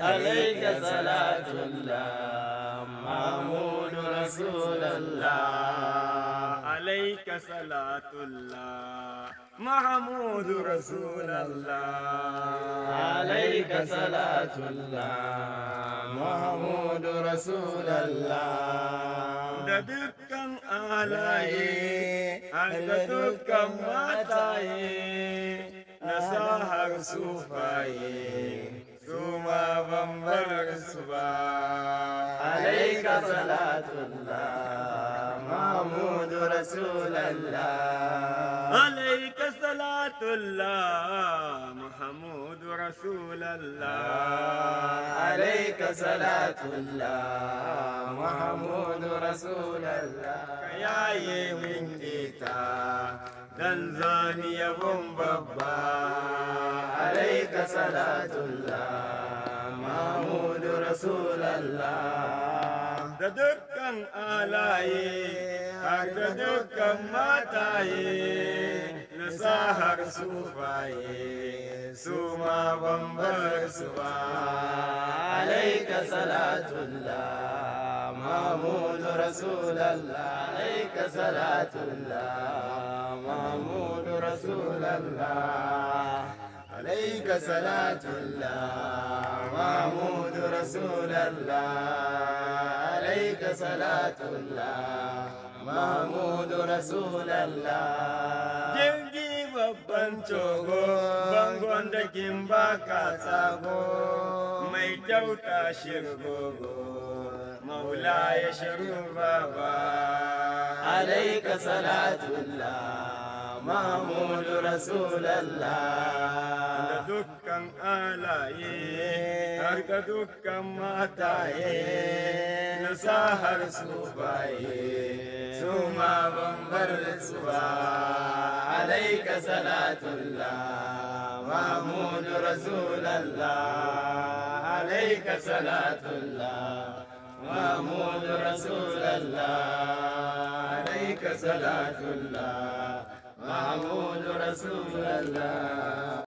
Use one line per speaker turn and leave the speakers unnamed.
عليك صلاة الله محمود رسول الله
عليك صلاة الله محمود رسول الله
عليك صلاة الله محمود رسول الله
da dukkan alaye da dukkan mataye na sahar sufaye su ma ban bar su ba
عليك صلاة الله محمود رسول الله
عليك صلاة الله محمود رسول الله
عليك صلاة الله محمود رسول الله
yaye min ita dan zani yabon babba
عليك صلاة الله محمود رسول الله
da dukkan alaye har da dukkan mataye na sahar sufaye su ma bambar su ba
عليك صلاة الله محمود رسول الله عليك صلاة الله محمود رسول الله عليك صلاة الله محمود رسول الله عليك صلاة الله محمود رسول الله
jirgi babban cogo bangon da kin baka tsago mai kyauta shirgogo maula ya shiru baba
عليك صلاة الله محمود رسول الله
da dukkan alaye har da dukkan mataye na sahar sufaye su ma bambar su ba
عليك صلاة الله محمود رسول الله عليك صلاة الله محمود رسول الله عليك صلاة الله محمود رسول الله